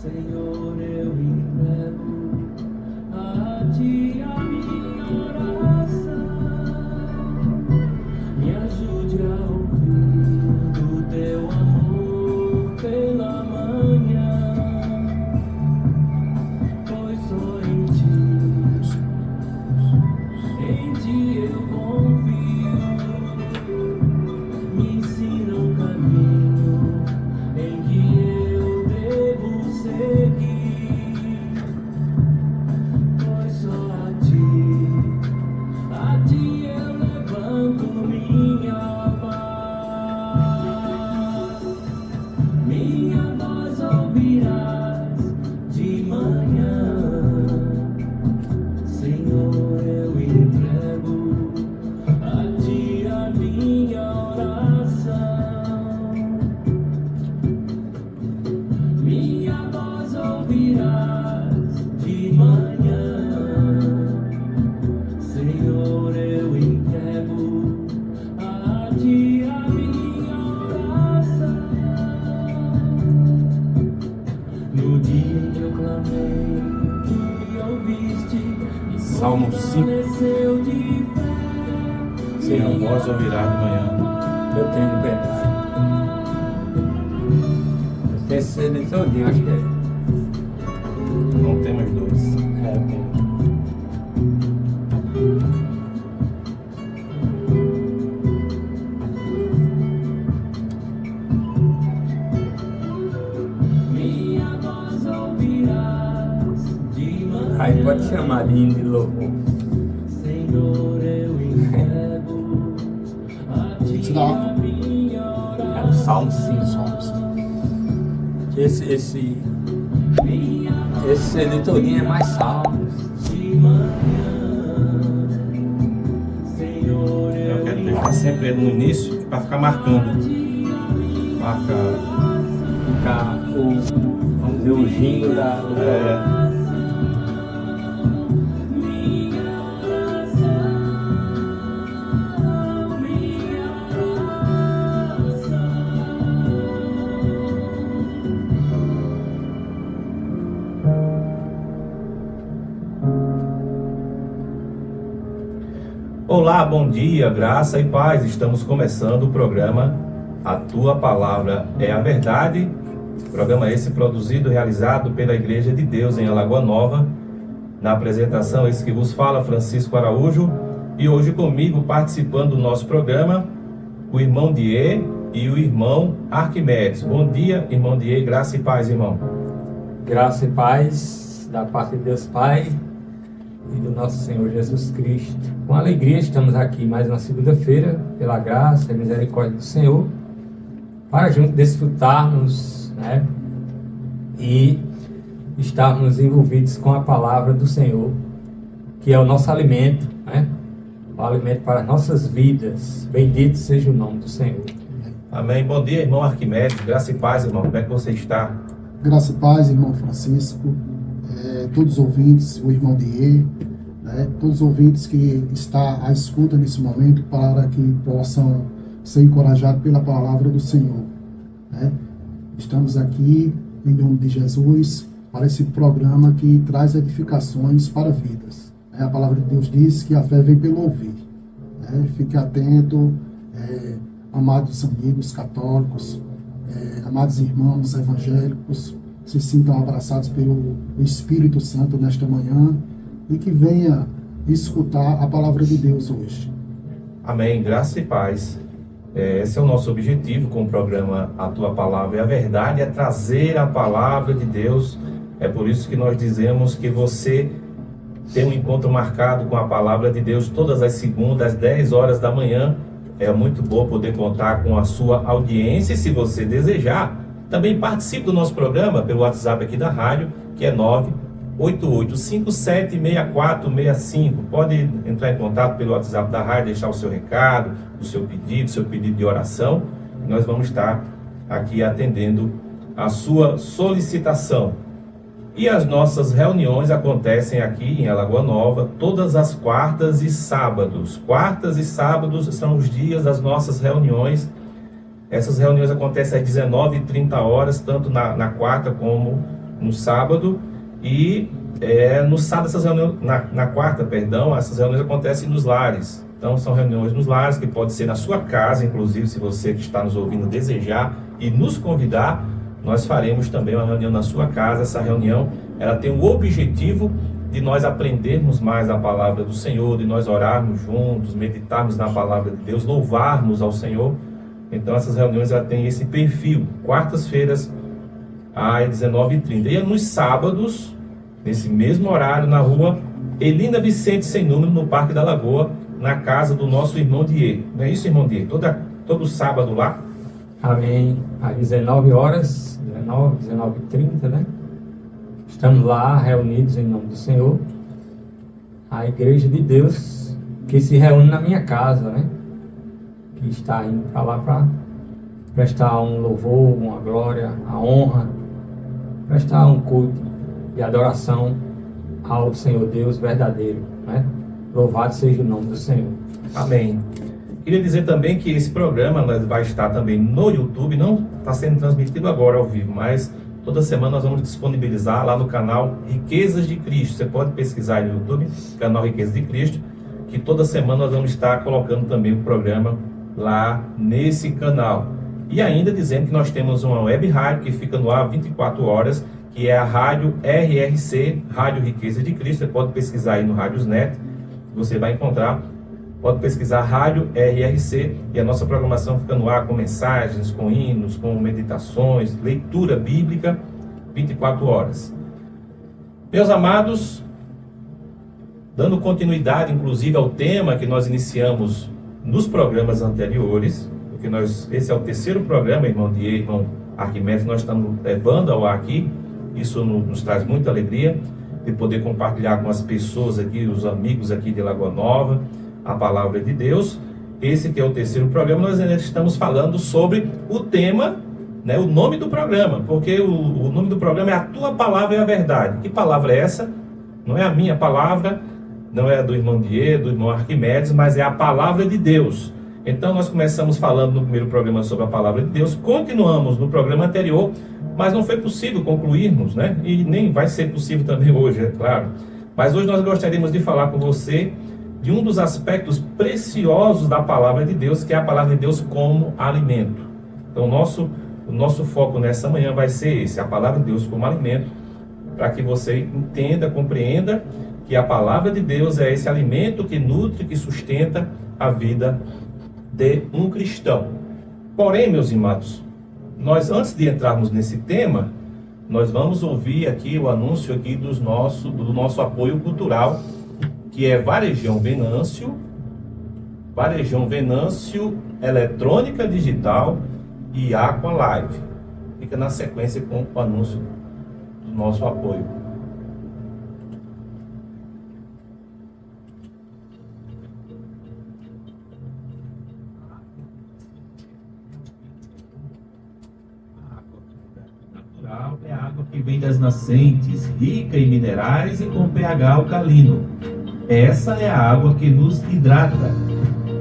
Senhor, eu entrego a Ti a minha oração. Me ajude a ouvir do Teu amor pela manhã, pois só em Ti eu confio. Me ensina um caminho em que eu devo seguir, pois só a Ti eu levanto minha voz ouvirás de manhã. Senhor, eu entrego a Ti a minha oração. Minha voz ouvirás de manhã. Senhor, eu entrego a Ti a minha oração. No dia em que eu clamei, Tu me ouviste. Salmo 5. Minha voz ouvirá de manhã. Eu tenho liberdade. Esse é todinho, acho que é. Não tem mais dois. É, eu tenho. Minha voz ouvirás de manhã. Aí pode chamar de hino de louvor. Senhor, eu entrego a Ti a minha É o oração. Salmo 5. Esse CD todinho é mais salmos. De manhã, Senhor, Eu quero deixar sempre ele no início para ficar marcando. Marca. Ficar vamos dizer, o jingle do Olá, bom dia, graça e paz. Estamos começando o programa A Tua Palavra é a Verdade. Programa esse produzido e realizado pela Igreja de Deus em Alagoa Nova. Na apresentação, esse que vos fala, Francisco Araújo. E hoje comigo, participando do nosso programa, o irmão Die e o irmão Arquimedes. Bom dia, irmão Die, graça e paz, irmão. Graça e paz da parte de Deus Pai e do nosso Senhor Jesus Cristo. Com alegria estamos aqui mais uma segunda-feira, pela graça e misericórdia do Senhor, para juntos desfrutarmos, né, e estarmos envolvidos com a palavra do Senhor, que é o nosso alimento, né, o alimento para as nossas vidas. Bendito seja o nome do Senhor. Amém. Bom dia, irmão Arquimedes, graça e paz, irmão. Como é que você está? Graça e paz, irmão Francisco, todos os ouvintes, o irmão Die, todos os ouvintes que estão à escuta nesse momento, para que possam ser encorajados pela palavra do Senhor. Estamos aqui, em nome de Jesus, para esse programa que traz edificações para vidas. A palavra de Deus diz que a fé vem pelo ouvir. Fique atento, amados amigos católicos, amados irmãos evangélicos, se sintam abraçados pelo Espírito Santo nesta manhã e que venha escutar a palavra de Deus hoje. Amém, graça e paz. Esse é o nosso objetivo com o programa A Tua Palavra é a Verdade, é trazer a palavra de Deus. É por isso que nós dizemos que você tem um encontro marcado com a palavra de Deus todas as segundas, às 10 horas da manhã. É muito bom poder contar com a sua audiência e, se você desejar, também participe do nosso programa pelo WhatsApp aqui da rádio, que é 988576465. Pode entrar em contato pelo WhatsApp da rádio, deixar o seu recado, o seu pedido de oração. Nós vamos estar aqui atendendo a sua solicitação. E as nossas reuniões acontecem aqui em Alagoa Nova todas as quartas e sábados. Quartas e sábados são os dias das nossas reuniões. Essas reuniões acontecem às 19h30, tanto na quarta como no sábado, e no sábado essas reuniões, na quarta, perdão, essas reuniões acontecem nos lares. Então são reuniões nos lares, que pode ser na sua casa, inclusive, se você que está nos ouvindo desejar e nos convidar, nós faremos também uma reunião na sua casa. Essa reunião, ela tem o objetivo de nós aprendermos mais a palavra do Senhor, de nós orarmos juntos, meditarmos na palavra de Deus, louvarmos ao Senhor. Então essas reuniões, ela tem esse perfil, quartas-feiras às 19h30. E nos sábados, nesse mesmo horário, na rua Elina Vicente Sem Número, no Parque da Lagoa, na casa do nosso irmão Dier. Não é isso, irmão Dier? Todo sábado lá? Amém. Às 19 horas, 19h30, né? Estamos lá reunidos em nome do Senhor. A Igreja de Deus que se reúne na minha casa, né? Que está indo para lá para prestar um louvor, uma glória, a honra, prestar um culto de adoração ao Senhor Deus verdadeiro, né? Louvado seja o nome do Senhor. Amém. Queria dizer também que esse programa vai estar também no YouTube, não está sendo transmitido agora ao vivo, mas toda semana nós vamos disponibilizar lá no canal Riquezas de Cristo. Você pode pesquisar aí no YouTube, canal Riquezas de Cristo, que toda semana nós vamos estar colocando também o programa lá nesse canal. E ainda dizendo que nós temos uma web rádio que fica no ar 24 horas, que é a rádio RRC, Rádio Riqueza de Cristo. Você pode pesquisar aí no Rádiosnet, você vai encontrar. Pode pesquisar Rádio RRC, e a nossa programação fica no ar com mensagens, com hinos, com meditações, leitura bíblica, 24 horas. Meus amados, dando continuidade inclusive ao tema que nós iniciamos nos programas anteriores, porque esse é o terceiro programa, irmão Dier, irmão Arquimedes, nós estamos levando ao ar aqui. Isso nos traz muita alegria de poder compartilhar com as pessoas aqui, os amigos aqui de Lagoa Nova, a palavra de Deus. Esse que é o terceiro programa, nós ainda estamos falando sobre o tema, né, o nome do programa, porque o nome do programa é A Tua Palavra é a Verdade. Que palavra é essa? Não é a minha palavra, não é a do irmão Dier, do irmão Arquimedes, mas é a palavra de Deus. Então nós começamos falando no primeiro programa sobre a palavra de Deus, continuamos no programa anterior, mas não foi possível concluirmos, né? E nem vai ser possível também hoje, é claro. Mas hoje nós gostaríamos de falar com você de um dos aspectos preciosos da palavra de Deus, que é a palavra de Deus como alimento. Então o nosso foco nessa manhã vai ser esse, a palavra de Deus como alimento, para que você entenda, compreenda que a palavra de Deus é esse alimento que nutre, que sustenta a vida de um cristão. Porém, meus irmãos, nós, antes de entrarmos nesse tema, nós vamos ouvir aqui o anúncio aqui do nosso apoio cultural, que é Varejão Venâncio, Eletrônica Digital e Aqua Live. Fica na sequência com o anúncio do nosso apoio. É a água que vem das nascentes, rica em minerais e com pH alcalino. Essa é a água que nos hidrata,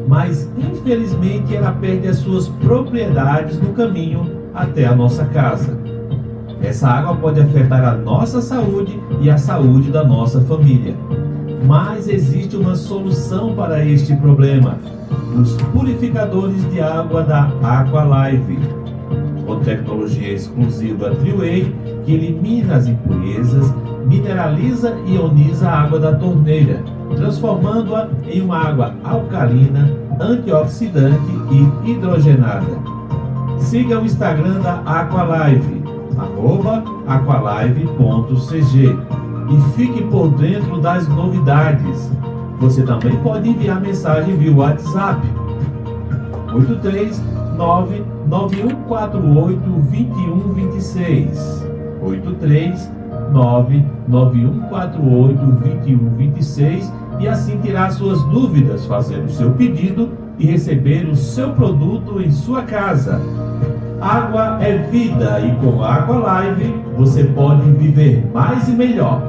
mas infelizmente ela perde as suas propriedades no caminho até a nossa casa. Essa água pode afetar a nossa saúde e a saúde da nossa família. Mas existe uma solução para este problema: os purificadores de água da Aqua Live. Com tecnologia exclusiva Triway, que elimina as impurezas, mineraliza e ioniza a água da torneira, transformando-a em uma água alcalina, antioxidante e hidrogenada. Siga o Instagram da Aqualive, @aqualive.cg, e fique por dentro das novidades. Você também pode enviar mensagem via WhatsApp 839-9148-2126, 839-9148-2126, e assim tirar suas dúvidas, fazer o seu pedido e receber o seu produto em sua casa. Água é vida, e com a Aqua Live você pode viver mais e melhor.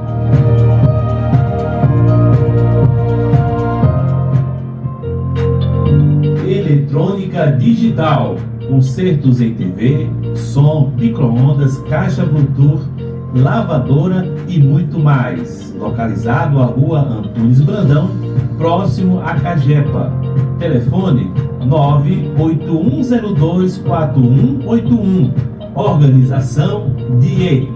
Eletrônica Digital, concertos em TV, som, micro-ondas, caixa Bluetooth, lavadora e muito mais. Localizado à rua Antunes Brandão, próximo a Cagepa. Telefone 981024181. Organização DIE.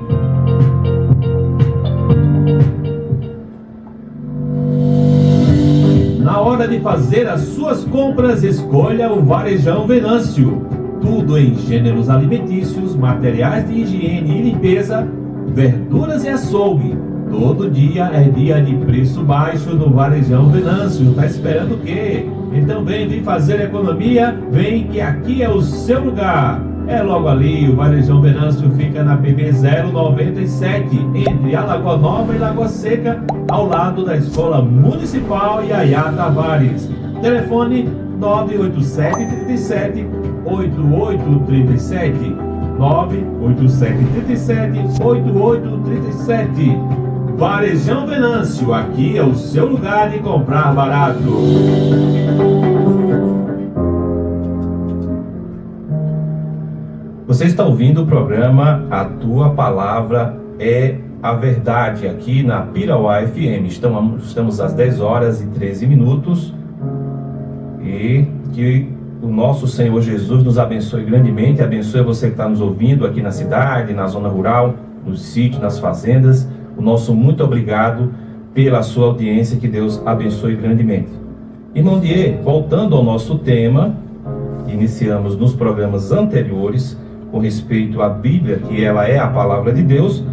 Na hora de fazer as suas compras, escolha o Varejão Venâncio. Tudo em gêneros alimentícios, materiais de higiene e limpeza, verduras e açougue. Todo dia é dia de preço baixo no Varejão Venâncio. Tá esperando o quê? Então vem fazer economia, vem que aqui é o seu lugar. É logo ali, o Varejão Venâncio fica na PB 097, entre a Lagoa Nova e Lagoa Seca, ao lado da Escola Municipal Yaya Tavares. Telefone 98737 8837 98737 8837. Varejão Venâncio, aqui é o seu lugar de comprar barato. Você está ouvindo o programa A Tua Palavra é a Verdade, aqui na Pirauá FM. Estamos às 10 horas e 13 minutos. E que o nosso Senhor Jesus nos abençoe grandemente. Abençoe você que está nos ouvindo aqui na cidade, na zona rural, nos sítios, nas fazendas. O nosso muito obrigado pela sua audiência. Que Deus abençoe grandemente. Irmão Die, voltando ao nosso tema, iniciamos nos programas anteriores com respeito à Bíblia, que ela é a palavra de Deus.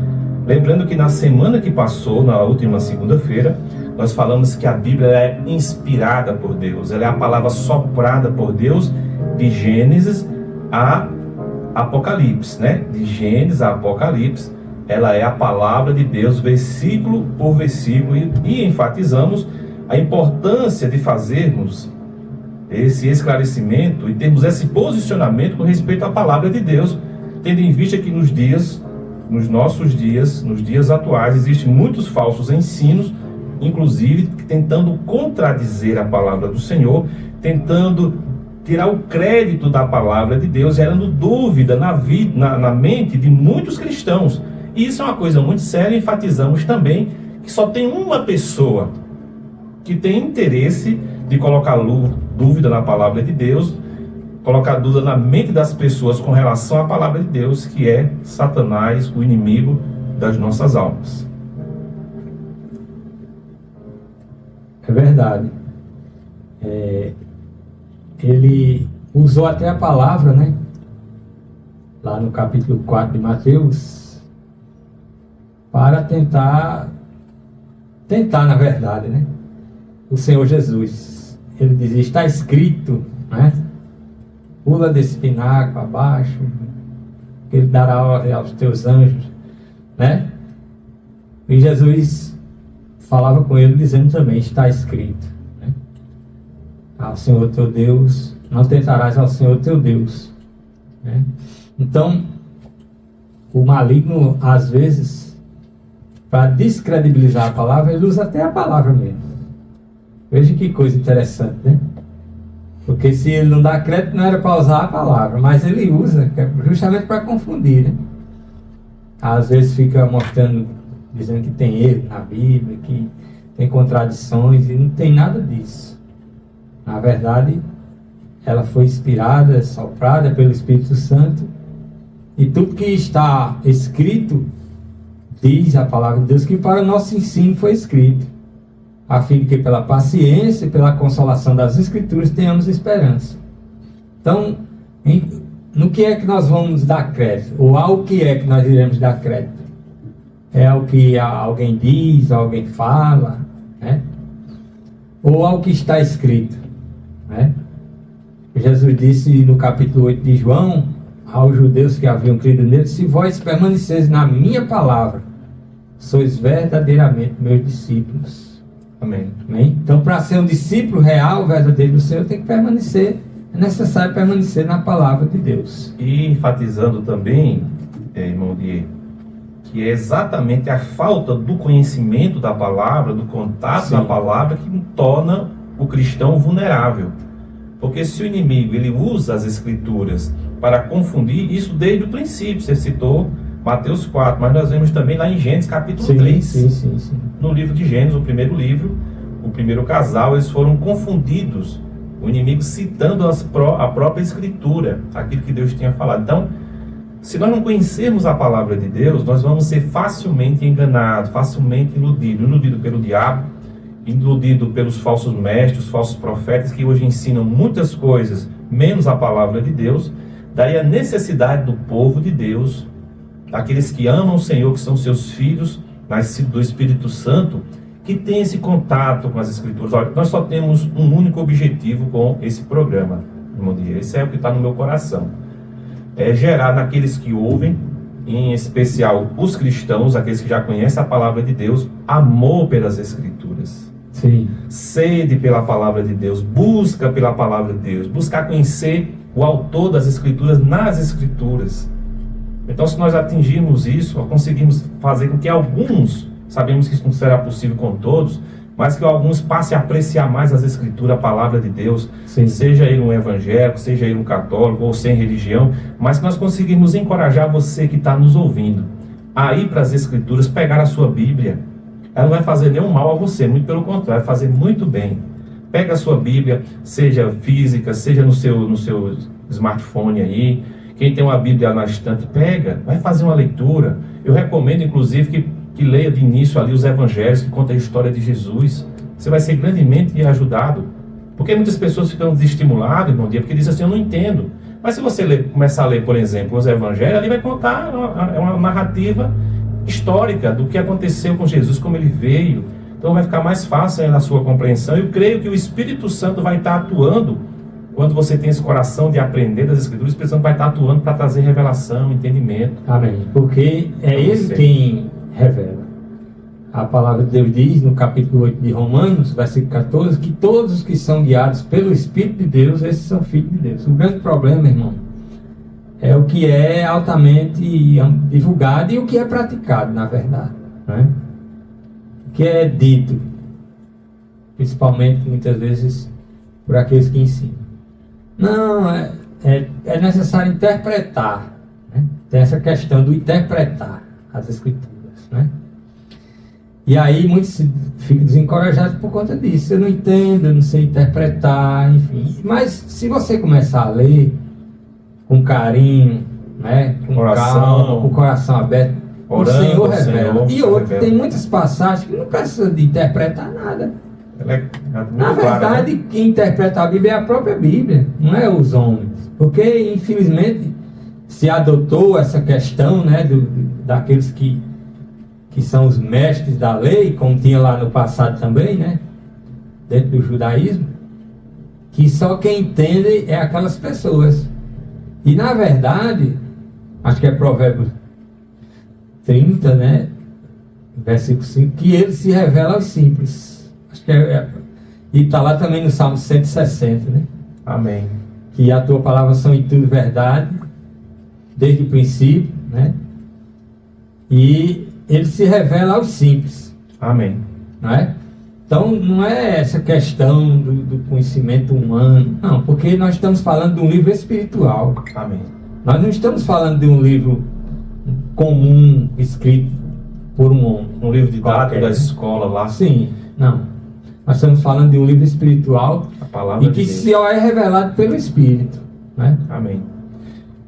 Lembrando que na semana que passou, na última segunda-feira, nós falamos que a Bíblia é inspirada por Deus. Ela é a palavra soprada por Deus, de Gênesis a Apocalipse, né? De Gênesis a Apocalipse, ela é a palavra de Deus, versículo por versículo, e enfatizamos a importância de fazermos esse esclarecimento e termos esse posicionamento com respeito à palavra de Deus, tendo em vista que nos nossos dias, nos dias atuais, existem muitos falsos ensinos, inclusive tentando contradizer a palavra do Senhor, tentando tirar o crédito da palavra de Deus, gerando dúvida na mente de muitos cristãos. E isso é uma coisa muito séria. Enfatizamos também que só tem uma pessoa que tem interesse de colocar dúvida na palavra de Deus, colocar dúvida na mente das pessoas com relação à palavra de Deus, que é Satanás, o inimigo das nossas almas. É verdade. Ele usou até a palavra, né? Lá no capítulo 4 de Mateus, para tentar na verdade, né? O Senhor Jesus. Ele dizia, está escrito, né? Pula desse pináculo abaixo, Ele dará ordem aos teus anjos, né? E Jesus falava com ele dizendo também, está escrito, né? Ao Senhor teu Deus, não tentarás ao Senhor teu Deus, né? Então, o maligno, às vezes, para descredibilizar a palavra, ele usa até a palavra mesmo. Veja que coisa interessante, né? Porque se ele não dá crédito, não era para usar a palavra, mas ele usa justamente para confundir, né? Às vezes fica mostrando, dizendo que tem erro na Bíblia, que tem contradições, e não tem nada disso. Na verdade, ela foi inspirada, soprada pelo Espírito Santo, e tudo que está escrito, diz a palavra de Deus, que para o nosso ensino foi escrito, a fim de que pela paciência e pela consolação das Escrituras tenhamos esperança. Então, no que é que nós vamos dar crédito? Ou ao que é que nós iremos dar crédito? É ao que alguém diz, alguém fala, né? Ou ao que está escrito, né? Jesus disse no capítulo 8 de João, aos judeus que haviam crido nele, se vós permaneceis na minha palavra, sois verdadeiramente meus discípulos. Amém. Amém? Então, para ser um discípulo real, verdadeiro do Senhor, tem que permanecer, é necessário permanecer na palavra de Deus. E enfatizando também, irmão Die, que é exatamente a falta do conhecimento da palavra, do contato Sim. da palavra, que torna o cristão vulnerável. Porque se o inimigo ele usa as escrituras para confundir, isso desde o princípio, você citou Mateus 4, mas nós vemos também lá em Gênesis capítulo 3. Sim. No livro de Gênesis, o primeiro livro, o primeiro casal, eles foram confundidos. O inimigo citando a própria Escritura, aquilo que Deus tinha falado. Então, se nós não conhecermos a palavra de Deus, nós vamos ser facilmente enganados, facilmente iludidos pelo diabo, iludido pelos falsos mestres, os falsos profetas, que hoje ensinam muitas coisas, menos a palavra de Deus. Daí a necessidade do povo de Deus, daqueles que amam o Senhor, que são seus filhos, nascidos do Espírito Santo, que tem esse contato com as Escrituras. Olha, nós só temos um único objetivo com esse programa, irmão Dier. Esse é o que está no meu coração. É gerar naqueles que ouvem, em especial os cristãos, aqueles que já conhecem a palavra de Deus, amor pelas Escrituras. Sim. Sede pela palavra de Deus, busca pela palavra de Deus, buscar conhecer o autor das Escrituras nas Escrituras. Então, se nós atingirmos isso, nós conseguimos fazer com que alguns, sabemos que isso não será possível com todos, mas que alguns passem a apreciar mais as Escrituras, a palavra de Deus, Sim. seja ele um evangélico, seja ele um católico ou sem religião, mas que nós conseguimos encorajar você que está nos ouvindo a ir para as Escrituras, pegar a sua Bíblia. Ela não vai fazer nenhum mal a você, muito pelo contrário, vai fazer muito bem. Pega a sua Bíblia, seja física, seja no seu smartphone aí. Quem tem uma Bíblia na estante, pega, vai fazer uma leitura. Eu recomendo, inclusive, que leia de início ali os evangelhos, que conta a história de Jesus. Você vai ser grandemente ajudado. Porque muitas pessoas ficam desestimuladas, irmão Dier, porque dizem assim, eu não entendo. Mas se você começar a ler, por exemplo, os evangelhos, ali vai contar uma narrativa histórica do que aconteceu com Jesus, como ele veio. Então vai ficar mais fácil na sua compreensão. Eu creio que o Espírito Santo vai estar atuando, quando você tem esse coração de aprender das Escrituras, o Espírito Santo vai estar atuando para trazer revelação, entendimento. Amém. Porque é Ele quem revela. A palavra de Deus diz, no capítulo 8 de Romanos, versículo 14, que todos os que são guiados pelo Espírito de Deus, esses são filhos de Deus. O grande problema, irmão, é o que é altamente divulgado e o que é praticado, na verdade. Né? O que é dito, principalmente, muitas vezes, por aqueles que ensinam. Não, é necessário interpretar. Né? Tem essa questão do interpretar as Escrituras. Né? E aí muitos ficam desencorajados por conta disso. Eu não entendo, eu não sei interpretar, enfim. Mas se você começar a ler com carinho, né? Com calma, com o coração aberto, o Senhor revela. E outro, tem muitas passagens que não precisa de interpretar nada. Na verdade, quem interpreta a Bíblia é a própria Bíblia, não é os homens. Porque, infelizmente, se adotou essa questão, né, daqueles que são os mestres da lei, como tinha lá no passado também, né, dentro do judaísmo, que só quem entende é aquelas pessoas. E, na verdade, acho que é Provérbios 30, né, versículo 5, que ele se revela aos simples. Acho que e está lá também no Salmo 160, né? Amém. Que a tua palavra são em tudo verdade, desde o princípio, né? E ele se revela aos simples. Amém. Não é? Então não é essa questão do conhecimento humano, não, porque nós estamos falando de um livro espiritual. Amém. Nós não estamos falando de um livro comum, escrito por um homem. Um livro didático da né? escola lá. Sim, não. Nós estamos falando de um livro espiritual A palavra e que só é revelado pelo Espírito. Né? Amém.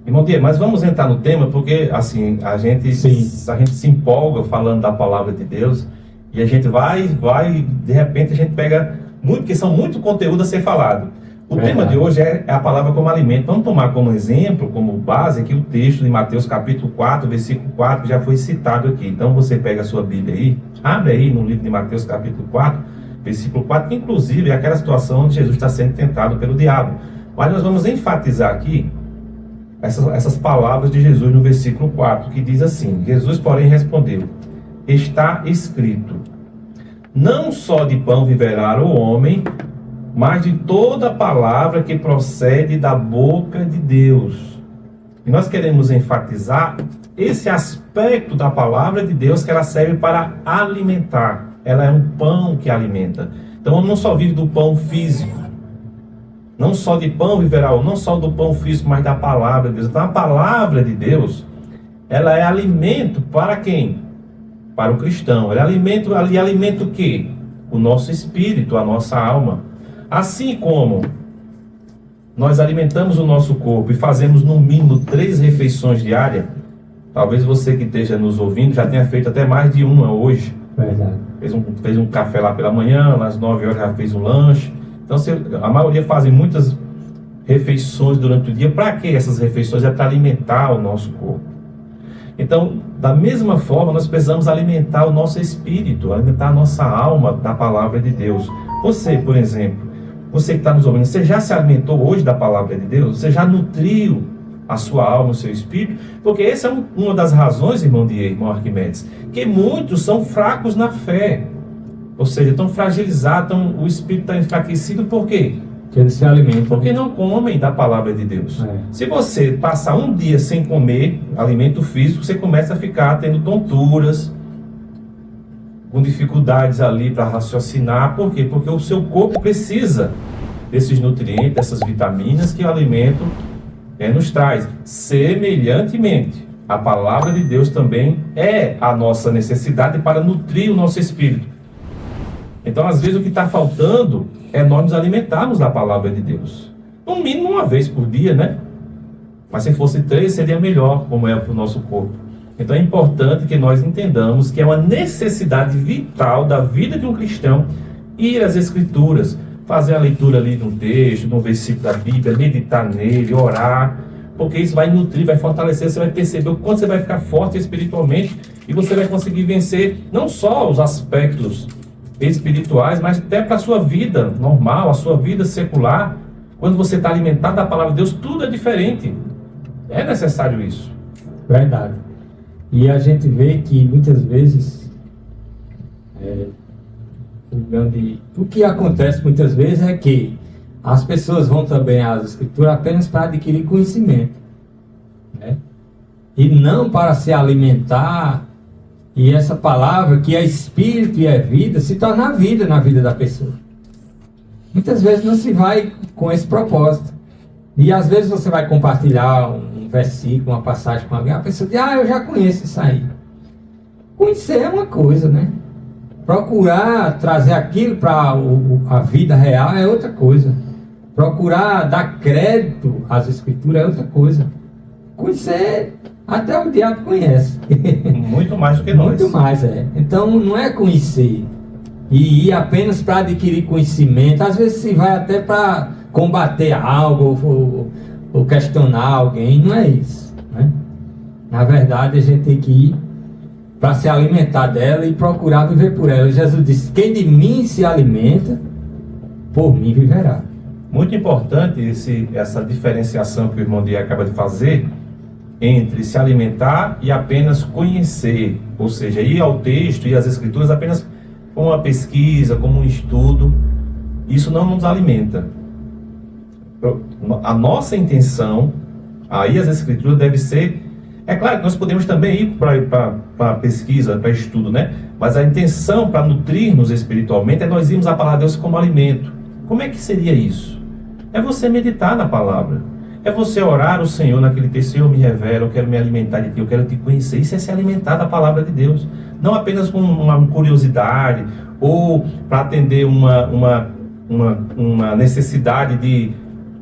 Irmão Dier, mas vamos entrar no tema, porque assim, a gente se empolga falando da palavra de Deus e a gente vai, de repente a gente pega muito, porque são muito conteúdo a ser falado. O tema de hoje é a palavra como alimento. Vamos tomar como exemplo, como base, aqui o texto de Mateus capítulo 4, versículo 4, que já foi citado aqui. Então você pega a sua Bíblia aí, abre aí no livro de Mateus capítulo 4, versículo 4, que inclusive é aquela situação onde Jesus está sendo tentado pelo diabo. Mas nós vamos enfatizar aqui essas palavras de Jesus no versículo 4, que diz assim: Jesus, porém, respondeu: está escrito, não só de pão viverá o homem, mas de toda palavra que procede da boca de Deus. E nós queremos enfatizar esse aspecto da palavra de Deus, que ela serve para alimentar. Ela é um pão que alimenta. Então não só vive do pão físico, não só de pão viverá, não só do pão físico, mas da palavra de Deus. Então a palavra de Deus, ela é alimento para quem? Para o cristão. Ela é alimento o quê? O nosso espírito, a nossa alma. Assim como nós alimentamos o nosso corpo e fazemos no mínimo 3 refeições diárias, talvez você que esteja nos ouvindo já tenha feito até mais de uma hoje. Verdade. Fez um café lá pela manhã, às 9 horas já fez um lanche. Então a maioria fazem muitas refeições durante o dia. Para que essas refeições? É para alimentar o nosso corpo. Então, da mesma forma, nós precisamos alimentar o nosso espírito, alimentar a nossa alma da palavra de Deus. Você, por exemplo, você que está nos ouvindo, você já se alimentou hoje da palavra de Deus? Você já nutriu a sua alma, o seu espírito? Porque essa é uma das razões, irmão Diego, irmão Arquimedes, que muitos são fracos na fé. Ou seja, estão fragilizados, o espírito está enfraquecido. Por quê? Que eles se alimentam. Porque não comem da palavra de Deus. É. Se você passar um dia sem comer alimento físico, você começa a ficar tendo tonturas, com dificuldades ali para raciocinar. Por quê? Porque o seu corpo precisa desses nutrientes, dessas vitaminas que o alimento nos traz. Semelhantemente, a palavra de Deus também é a nossa necessidade para nutrir o nosso espírito. Então, às vezes, o que está faltando é nós nos alimentarmos da palavra de Deus. No mínimo uma vez por dia, né? Mas se fosse 3, seria melhor, como é para o nosso corpo. Então é importante que nós entendamos que é uma necessidade vital da vida de um cristão ir às Escrituras, fazer a leitura ali de um texto, de um versículo da Bíblia, meditar nele, orar, porque isso vai nutrir, vai fortalecer, você vai perceber o quanto você vai ficar forte espiritualmente e você vai conseguir vencer não só os aspectos espirituais, mas até para a sua vida normal, a sua vida secular. Quando você está alimentado da palavra de Deus, tudo é diferente. É necessário isso. Verdade. E a gente vê que muitas vezes o que acontece muitas vezes é que as pessoas vão também às Escrituras apenas para adquirir conhecimento, né? E não para se alimentar. E essa palavra, que é espírito e é vida, se torna vida na vida da pessoa. Muitas vezes não se vai com esse propósito. E às vezes você vai compartilhar um versículo, uma passagem com alguém, a pessoa diz, eu já conheço isso aí. Conhecer é uma coisa, né? Procurar trazer aquilo para a vida real é outra coisa. Procurar dar crédito às Escrituras é outra coisa. Conhecer, até o diabo conhece. Muito mais do que nós. Muito mais, Então não é conhecer e ir apenas para adquirir conhecimento. Às vezes se vai até para combater algo ou questionar alguém. Não é isso, né? Na verdade, a gente tem que ir para se alimentar dela e procurar viver por ela. Jesus disse, quem de mim se alimenta, por mim viverá. Muito importante essa diferenciação que o irmão Diego acaba de fazer entre se alimentar e apenas conhecer, ou seja, ir ao texto e às Escrituras apenas como uma pesquisa, como um estudo. Isso não nos alimenta. A nossa intenção, aí as Escrituras deve ser, é claro que nós podemos também ir para pesquisa, para estudo, né? Mas a intenção para nutrir-nos espiritualmente é nós irmos à palavra de Deus como alimento. Como é que seria isso? É você meditar na palavra. É você orar ao Senhor naquele texto, Senhor, me revela, eu quero me alimentar de Ti, eu quero Te conhecer. Isso é se alimentar da palavra de Deus. Não apenas com uma curiosidade, ou para atender uma necessidade de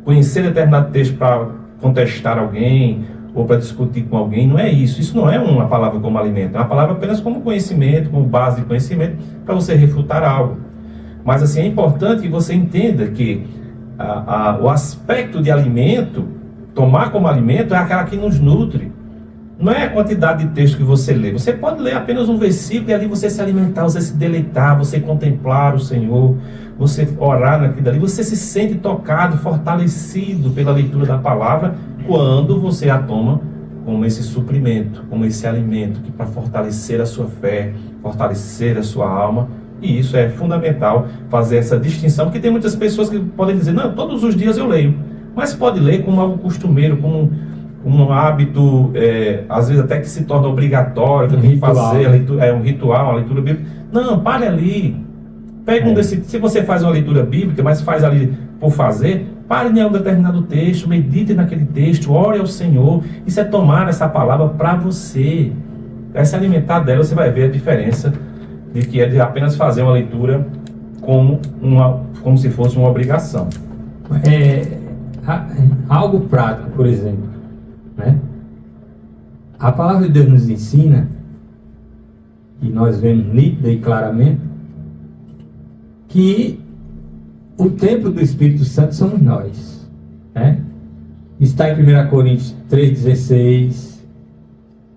conhecer determinado texto para contestar alguém, ou para discutir com alguém. Não é isso. Isso não é uma palavra como alimento. É uma palavra apenas como conhecimento, como base de conhecimento, para você refutar algo. Mas assim, é importante que você entenda que o aspecto de alimento, tomar como alimento, é aquela que nos nutre. Não é a quantidade de texto que você lê. Você pode ler apenas um versículo e ali você se alimentar, você se deleitar, você contemplar o Senhor, você orar naquilo ali. Você se sente tocado, fortalecido pela leitura da palavra quando você a toma como esse suprimento, como esse alimento que para fortalecer a sua fé, fortalecer a sua alma. E isso é fundamental, fazer essa distinção, porque tem muitas pessoas que podem dizer, não, todos os dias eu leio, mas pode ler como algo costumeiro, como um hábito, às vezes até que se torna obrigatório, tem que fazer a leitura, um ritual, uma leitura bíblica. Não, pare ali, pega se você faz uma leitura bíblica, mas faz ali por fazer, Pare em um determinado texto, medite naquele texto, ore ao Senhor. Isso é tomar essa palavra para você. É se alimentar dela, você vai ver a diferença de que é de apenas fazer uma leitura como se fosse uma obrigação. Algo prático, por exemplo, né? A palavra de Deus nos ensina, e nós vemos nítida e claramente, que o templo do Espírito Santo somos nós, né? Está em 1 Coríntios 3,16,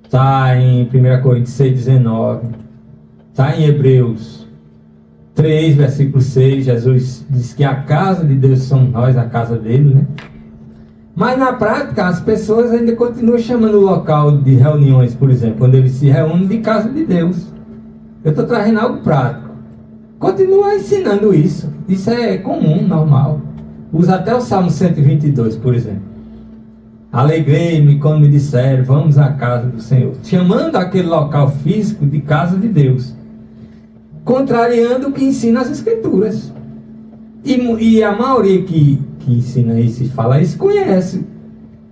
está em 1 Coríntios 6,19, está em Hebreus 3, versículo 6, Jesus diz que a casa de Deus somos nós, a casa dele, né? Mas na prática as pessoas ainda continuam chamando o local de reuniões, por exemplo, quando eles se reúnem, de casa de Deus. Eu estou trazendo algo prático. Continua ensinando isso. Isso é comum, normal. Usa até o Salmo 122, por exemplo. Alegrei-me quando me disseram, vamos à casa do Senhor. Chamando aquele local físico de casa de Deus. Contrariando o que ensina as Escrituras. E a maioria que ensina isso e fala isso, conhece.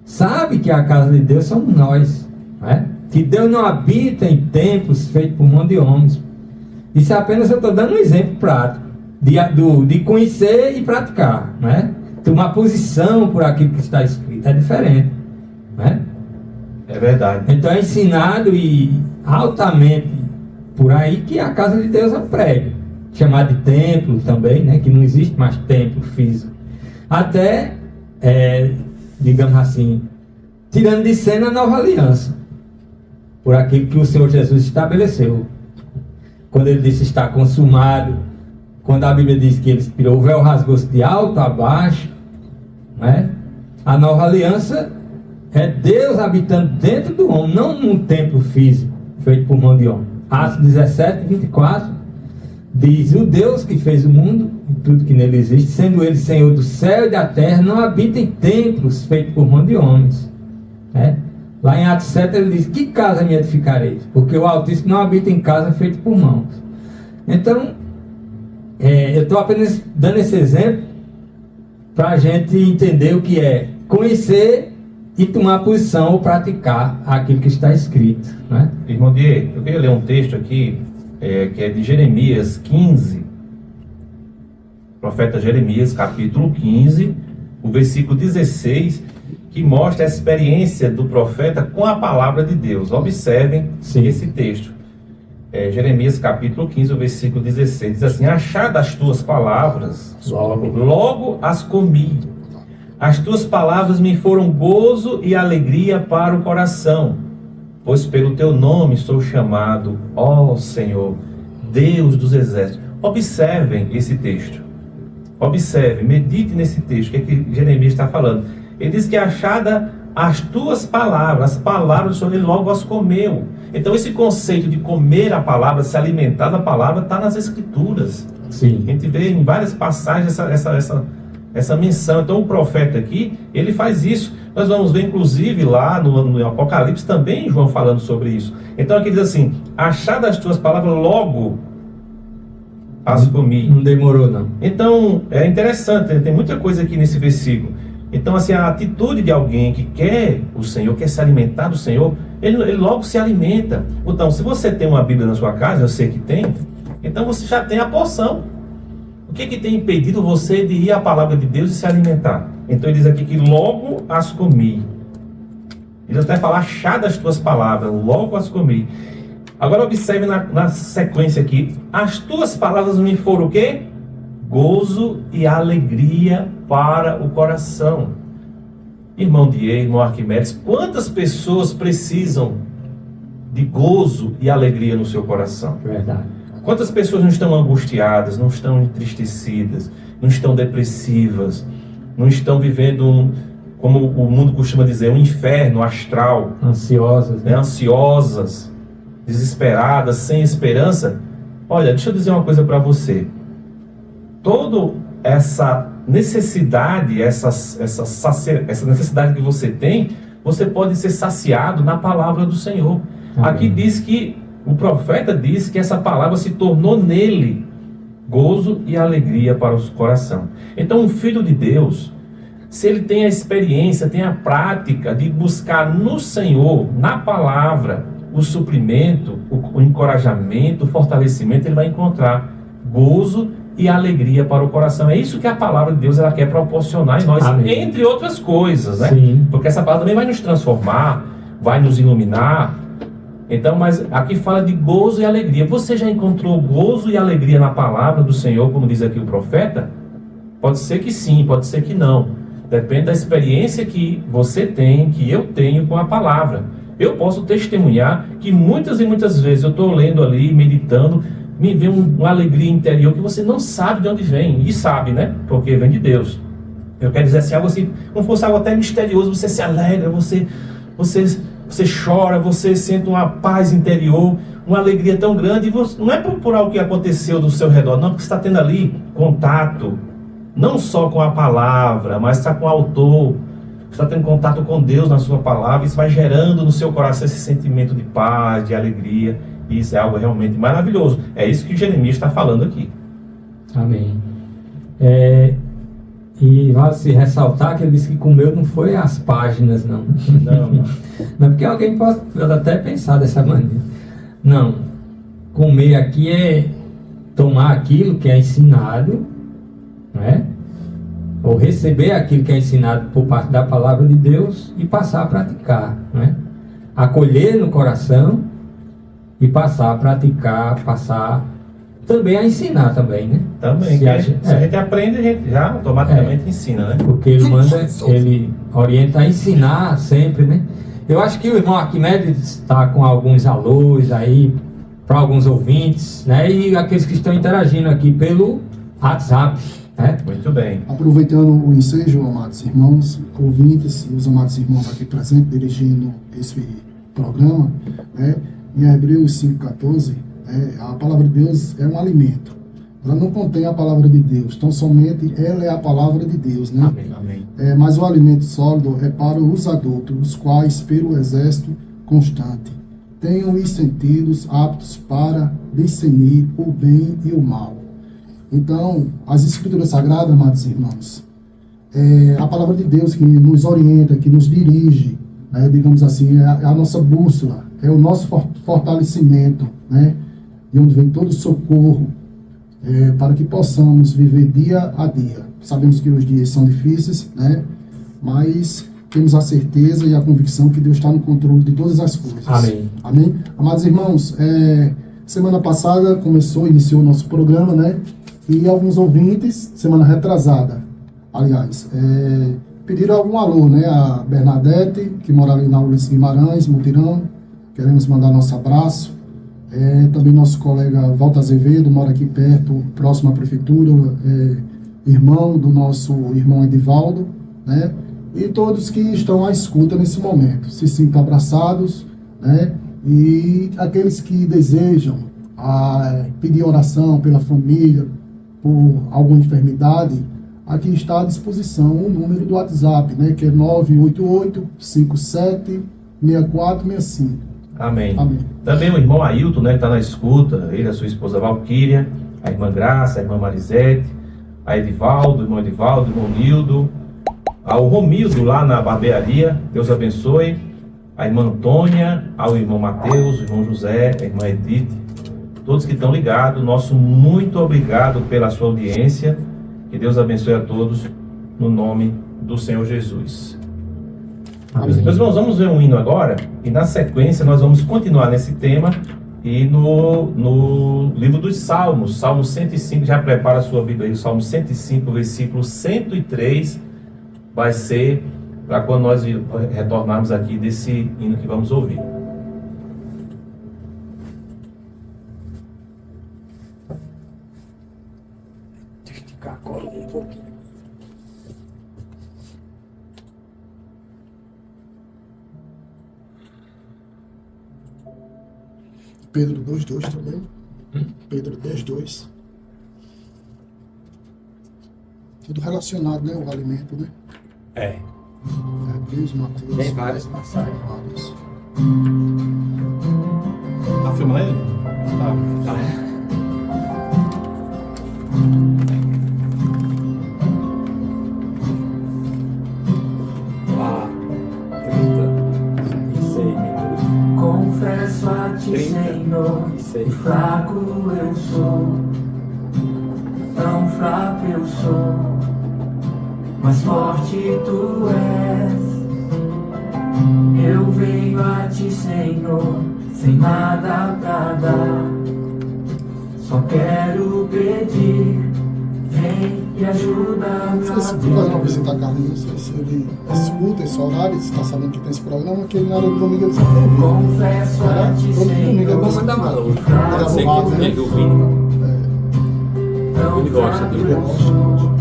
Sabe que a casa de Deus somos nós. Né? Que Deus não habita em templos feitos por mão de homens. Isso é apenas, eu estou dando um exemplo prático de conhecer e praticar, né? Tomar posição por aquilo que está escrito é diferente, né? É verdade. Então é ensinado e altamente por aí que a casa de Deus é um prédio, chamado de templo também, né? Que não existe mais templo físico. Até, digamos assim, tirando de cena a nova aliança, por aquilo que o Senhor Jesus estabeleceu. Quando ele disse está consumado, quando a Bíblia diz que ele expirou, o véu rasgou-se de alto a baixo, né? A nova aliança é Deus habitando dentro do homem, não num templo físico feito por mão de homem. Atos 17, 24 diz: o Deus que fez o mundo e tudo que nele existe, sendo ele Senhor do céu e da terra, não habita em templos feitos por mão de homens, né? Lá em Atos 7 ele diz: que casa me edificareis? Porque o Altíssimo não habita em casa feita por mãos. Então, eu estou apenas dando esse exemplo para a gente entender o que é conhecer e tomar posição ou praticar aquilo que está escrito, né? Irmão Diego, eu queria ler um texto aqui, que é de Jeremias 15, profeta Jeremias, capítulo 15, o versículo 16, que mostra a experiência do profeta com a palavra de Deus. Observem esse texto. Jeremias capítulo 15, o versículo 16. Diz assim: achadas as tuas palavras, logo as comi. As tuas palavras me foram gozo e alegria para o coração. Pois pelo teu nome sou chamado, ó Senhor, Deus dos exércitos. Observem esse texto. Observem, medite nesse texto. O que é que Jeremias está falando? Ele diz que achada as tuas palavras, as palavras do Senhor, ele logo as comeu. Então esse conceito de comer a palavra, se alimentar da palavra, está nas Escrituras. Sim. A gente vê em várias passagens essa menção. Então o profeta aqui, ele faz isso. Nós vamos ver inclusive lá no Apocalipse também João falando sobre isso. Então aqui diz assim: achada as tuas palavras, logo as comi. Não demorou não. Então é interessante, tem muita coisa aqui nesse versículo. Então, assim, a atitude de alguém que quer o Senhor, quer se alimentar do Senhor, ele logo se alimenta. Então, se você tem uma Bíblia na sua casa, eu sei que tem, então você já tem a porção. O que tem impedido você de ir à palavra de Deus e se alimentar? Então, ele diz aqui que logo as comi. Ele até fala: achadas as tuas palavras, logo as comi. Agora, observe na sequência aqui: as tuas palavras me foram o quê? Gozo e alegria para o coração. Irmão Diego, irmão Arquimedes, quantas pessoas precisam de gozo e alegria no seu coração? Verdade. Quantas pessoas não estão angustiadas, não estão entristecidas, não estão depressivas, não estão vivendo, como o mundo costuma dizer, um inferno astral? Ansiosas, né? Ansiosas, desesperadas, sem esperança. Olha, deixa eu dizer uma coisa para você. Toda essa necessidade, essa necessidade que você tem, você pode ser saciado na palavra do Senhor. Amém. Aqui diz que, o profeta diz que essa palavra se tornou nele gozo e alegria para o coração. Então, um filho de Deus, se ele tem a experiência, tem a prática de buscar no Senhor, na palavra, o suprimento, o encorajamento, o fortalecimento, ele vai encontrar gozo e alegria para o coração. É isso que a palavra de Deus ela quer proporcionar em nós, Amém. entre outras coisas, né? Sim. Porque essa palavra também vai nos transformar, vai nos iluminar. Então, mas aqui fala de gozo e alegria. Você já encontrou gozo e alegria na palavra do Senhor, como diz aqui o profeta? Pode ser que sim, pode ser que não. Depende da experiência que você tem, que eu tenho com a palavra. Eu posso testemunhar que muitas e muitas vezes eu estou lendo ali, meditando, me vem uma alegria interior que você não sabe de onde vem. E sabe, né? Porque vem de Deus. Eu quero dizer assim, algo assim, como fosse algo até misterioso, você se alegra, você chora, você sente uma paz interior, uma alegria tão grande, e você, não é por algo que aconteceu do seu redor, não, porque você está tendo ali contato, não só com a palavra, mas está com o autor, você está tendo contato com Deus na sua palavra, isso vai gerando no seu coração esse sentimento de paz, de alegria, e isso é algo realmente maravilhoso. É isso que Jeremias está falando aqui. Amém. E vale se ressaltar que ele disse que comeu não foi as páginas, não. Não. Não, porque alguém pode até pensar dessa maneira. Não. Comer aqui é tomar aquilo que é ensinado, né? Ou receber aquilo que é ensinado por parte da palavra de Deus e passar a praticar, né? Acolher no coração e passar a praticar, passar também a ensinar também, né? Também, se a gente aprende, a gente já automaticamente ensina, né? Porque ele manda, ele orienta a ensinar sempre, né? Eu acho que o irmão Arquimedes está com alguns alôs aí para alguns ouvintes, né? E aqueles que estão interagindo aqui pelo WhatsApp, né? Muito bem. Aproveitando o ensejo, amados irmãos, ouvintes e os amados irmãos aqui presentes, dirigindo esse programa, né? Em Hebreus 5,14, a palavra de Deus é um alimento. Ela não contém a palavra de Deus, então somente ela é a palavra de Deus, né? Amém. Mas o alimento sólido é para os adultos, os quais, pelo exército constante, tenham os sentidos aptos para discernir o bem e o mal. Então, as Escrituras Sagradas, amados irmãos, é a palavra de Deus que nos orienta, que nos dirige, né? Digamos assim, é a nossa bússola, é o nosso fortalecimento, né? De onde vem todo o socorro, para que possamos viver dia a dia. Sabemos que os dias são difíceis, né? Mas temos a certeza e a convicção que Deus está no controle de todas as coisas. Amém. Amém? Amados irmãos, semana passada iniciou o nosso programa, né? E alguns ouvintes, semana retrasada, aliás, pediram algum alô, né? A Bernadette, que mora ali na Ulisses Guimarães, Mutirão, queremos mandar nosso abraço. Também nosso colega Walter Azevedo, mora aqui perto, próximo à prefeitura, irmão do nosso irmão Edivaldo, né? E todos que estão à escuta nesse momento, se sintam abraçados, né? E aqueles que desejam pedir oração pela família, por alguma enfermidade, aqui está à disposição o número do WhatsApp, né? Que é 988-57-6465. Amém. Amém. Também o irmão Ailton, né, que está na escuta, ele, a sua esposa Valquíria, a irmã Graça, a irmã Marisete, a Edivaldo, o irmão Nildo, ao Romildo lá na barbearia, Deus abençoe, a irmã Antônia, ao irmão Mateus, o irmão José, a irmã Edith, todos que estão ligados, nosso muito obrigado pela sua audiência, que Deus abençoe a todos, no nome do Senhor Jesus. Amém. Meus irmãos, vamos ver um hino agora, e na sequência nós vamos continuar nesse tema, e no livro dos Salmos, Salmo 105, já prepara a sua Bíblia aí, o Salmo 105, versículo 103, vai ser para quando nós retornarmos aqui desse hino que vamos ouvir. Deixa eu esticar a coluna um pouquinho. Pedro 2,2 também. Pedro 10,2. Tudo relacionado, né? O alimento, né? Hebreus, Mateus. Tem várias passagens. Vários. Tá filmando ele? Tá. Senhor, Isso aí. e fraco eu sou, tão fraco eu sou, mas forte tu és. Eu venho a ti, Senhor, sem nada pra dar, só quero pedir, vem e ajuda-me. Se você for fazer uma visita a Carlinhos, não sei se ele escuta esse horário, se está sabendo que tem esse programa, que ele na hora do domingo ele sempre ouve. Confesso a ti, Todo domingo Senhor, ele Vou mandar uma alô. Ele é Sei arrumado, que né? ele ouvindo. tão Ele gosta fraco dele. eu sou,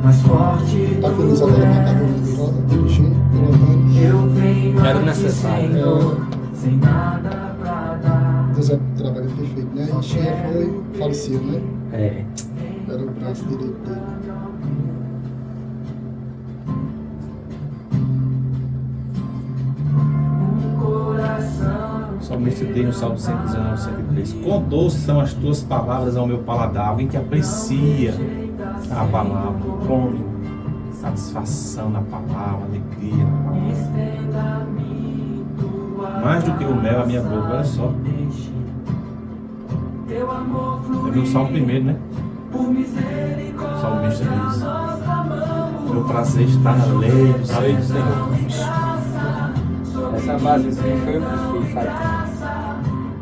mas forte Tá feliz tu agora com a és. carreira dele, roda, dirigindo, pilotando. Eu venho Era a ti, necessário. Senhor, sem nada pra dar. Deus é trabalho perfeito, né? A Xinha foi falecido, né? É. Era o braço direito dele. Coração O salmista diz no Salmo 119, 103: Quão doces são as tuas palavras ao meu paladar. Alguém que aprecia a palavra, come satisfação na palavra, alegria na palavra. estenda-me tua Mais do que o mel a minha boca, olha só. deixe teu amor Eu vi fluir o Salmo primeiro, né? por O misericórdia. salmista diz: Nós clamamos meu prazer está na lei do Na lei do Senhor. Senhor. Essa basezinha foi eu que fiz, sabe?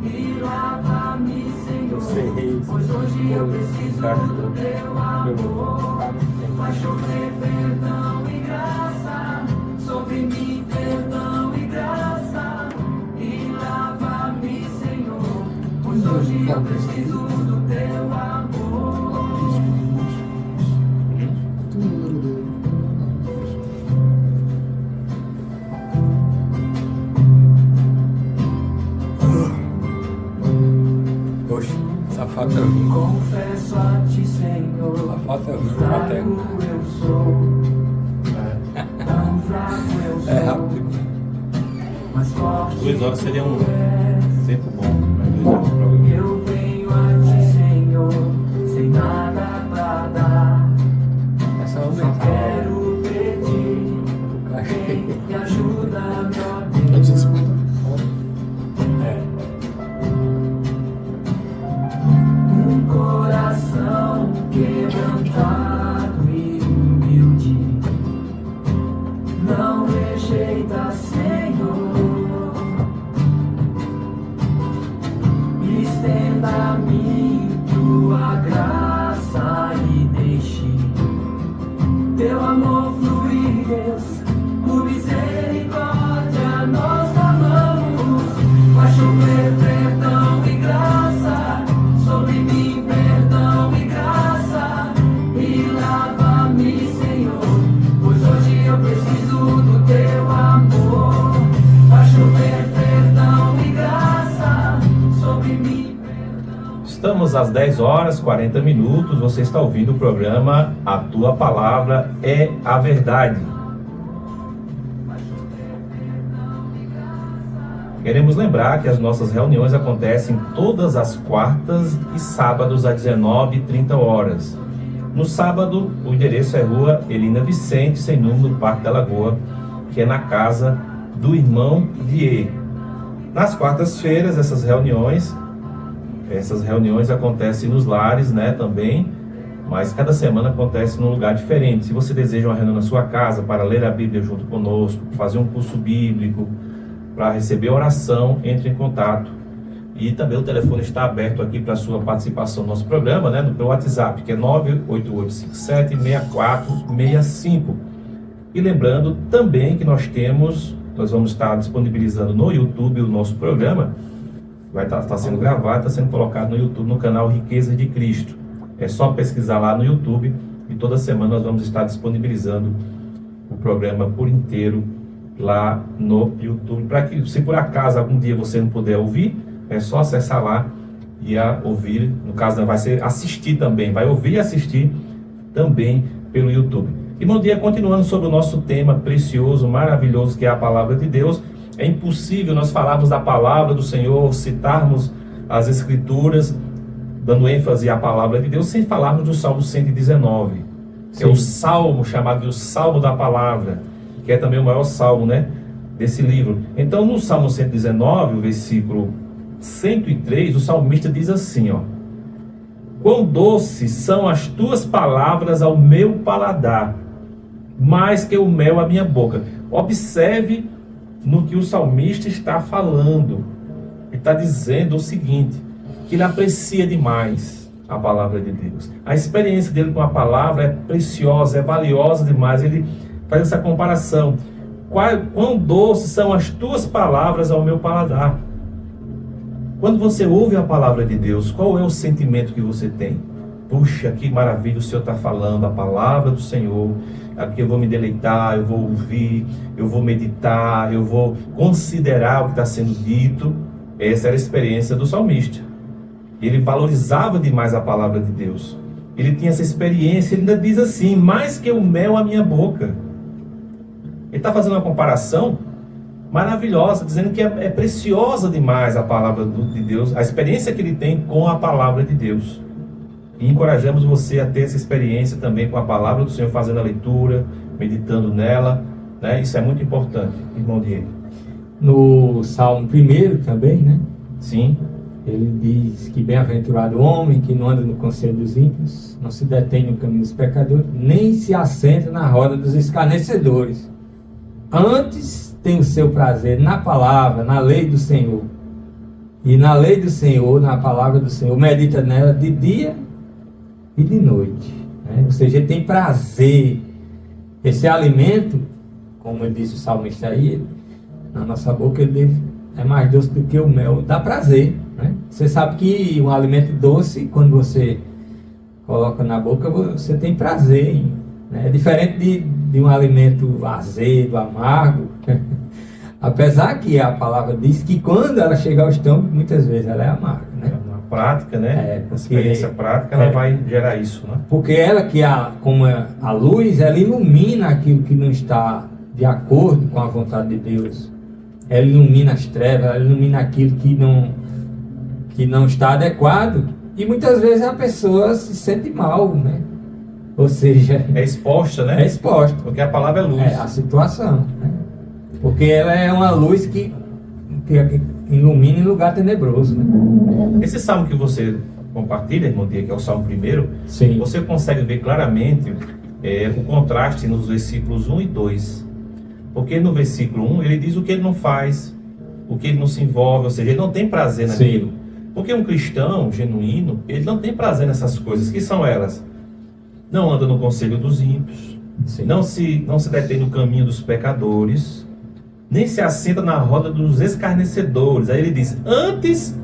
e lava-me, Senhor, Eu sei. pois hoje eu preciso do teu amor. Vai chover perdão e graça, sobre mim perdão e graça, e lava-me, Senhor, pois hoje eu preciso do teu amor. Que o número dele. Poxa, só falta eu vir. Confesso a ti, Só Senhor, falta eu vir fraco fraterno. eu sou, tão fraco eu sou, É rápido. mas forte 2 horas seria um tu és. tempo bom, mas 2 horas de programa. Eu venho a ti, Senhor, sem nada pra dar, É só só aumentar. quero pedir, vem e ajuda-me, ó É Deus. 250? É. Um coração quebrantado e humilde, não rejeita, Senhor. Estenda-me tua graça e deixe teu amor fluir, Deus. Por misericórdia nós clamamos. Vai chover perdão e graça, sobre mim perdão e graça, e lava-me, Senhor, pois hoje eu preciso do teu amor. Vai chover perdão e graça, sobre mim perdão. Estamos às 10 horas 40 minutos. Você está ouvindo o programa A Tua Palavra é a Verdade. Queremos lembrar que as nossas reuniões acontecem todas as quartas e sábados às 19h30. No sábado, o endereço é Rua Elina Vicente, sem número, no Parque da Lagoa, que é na casa do irmão Die. Nas quartas-feiras, essas reuniões acontecem nos lares, né, também, mas cada semana acontece num lugar diferente. Se você deseja uma reunião na sua casa para ler a Bíblia junto conosco, fazer um curso bíblico, para receber oração, entre em contato. E também o telefone está aberto aqui para a sua participação no nosso programa, né, no WhatsApp, que é 98857-6465. E lembrando também que nós vamos estar disponibilizando no YouTube o nosso programa. Vai estar sendo gravado, está sendo colocado no YouTube, no canal Riquezas de Cristo. É só pesquisar lá no YouTube e toda semana nós vamos estar disponibilizando o programa por inteiro lá no YouTube. Para que, se por acaso algum dia você não puder ouvir, é só acessar lá e ouvir. No caso, vai ser assistir também, vai ouvir e assistir também pelo YouTube. Irmão Dia, continuando sobre o nosso tema precioso, maravilhoso, que é a palavra de Deus. É impossível nós falarmos da palavra do Senhor, citarmos as Escrituras, dando ênfase à palavra de Deus, sem falarmos do Salmo 119, que é o salmo chamado de o Salmo da Palavra, que é também o maior salmo, né, desse livro. Então, no Salmo 119, o versículo 103, o salmista diz assim, ó: quão doces são as tuas palavras ao meu paladar, mais que o mel à minha boca. Observe no que o salmista está falando. Ele está dizendo o seguinte, que ele aprecia demais a palavra de Deus. A experiência dele com a palavra é preciosa, é valiosa demais. Ele faz essa comparação. Quão doces são as tuas palavras ao meu paladar. Quando você ouve a palavra de Deus, qual é o sentimento que você tem? Puxa, que maravilha, o Senhor está falando, a palavra do Senhor. Aqui eu vou me deleitar, eu vou ouvir, eu vou meditar, eu vou considerar o que está sendo dito. Essa era a experiência do salmista. Ele valorizava demais a palavra de Deus. Ele tinha essa experiência, ele ainda diz assim, mais que o mel à minha boca. Ele está fazendo uma comparação maravilhosa, dizendo que é preciosa demais a palavra de Deus, a experiência que ele tem com a palavra de Deus. E encorajamos você a ter essa experiência também com a palavra do Senhor, fazendo a leitura, meditando nela, né? Isso é muito importante, irmão Diego. No Salmo 1 também, né? Sim. Ele diz que bem-aventurado o homem que não anda no conselho dos ímpios, não se detém no caminho dos pecadores, nem se assenta na roda dos escarnecedores. Antes tem o seu prazer na palavra, na lei do Senhor. E na lei do Senhor, na palavra do Senhor, medita nela de dia e de noite. Né? Ou seja, ele tem prazer. Esse alimento, como ele disse o salmista aí, na nossa boca ele é mais doce do que o mel, dá prazer. Né? Você sabe que um alimento doce, quando você coloca na boca, você tem prazer. Né? É diferente de um alimento azedo, amargo. Apesar que a palavra diz que quando ela chega ao estômago, muitas vezes ela é amarga. Né? Na prática, né? Porque, a experiência prática, ela vai gerar isso, né? Porque ela, como a luz, ela ilumina aquilo que não está de acordo com a vontade de Deus. Ela ilumina as trevas, ela ilumina aquilo que não está adequado. E muitas vezes a pessoa se sente mal, né? Ou seja... É exposta, né? É exposta. Porque a palavra é luz. É a situação, né? Porque ela é uma luz que ilumina em lugar tenebroso, né? Esse salmo que você compartilha, irmão Diego, que é o salmo 1, Sim. você consegue ver claramente o contraste nos versículos 1 e 2. Porque no versículo 1 ele diz o que ele não faz, o que ele não se envolve, ou seja, ele não tem prazer naquilo. Sim. Porque um cristão genuíno, ele não tem prazer nessas coisas. Que são elas? Não anda no conselho dos ímpios, Sim. não se detém no caminho dos pecadores, nem se assenta na roda dos escarnecedores. Aí ele diz, antes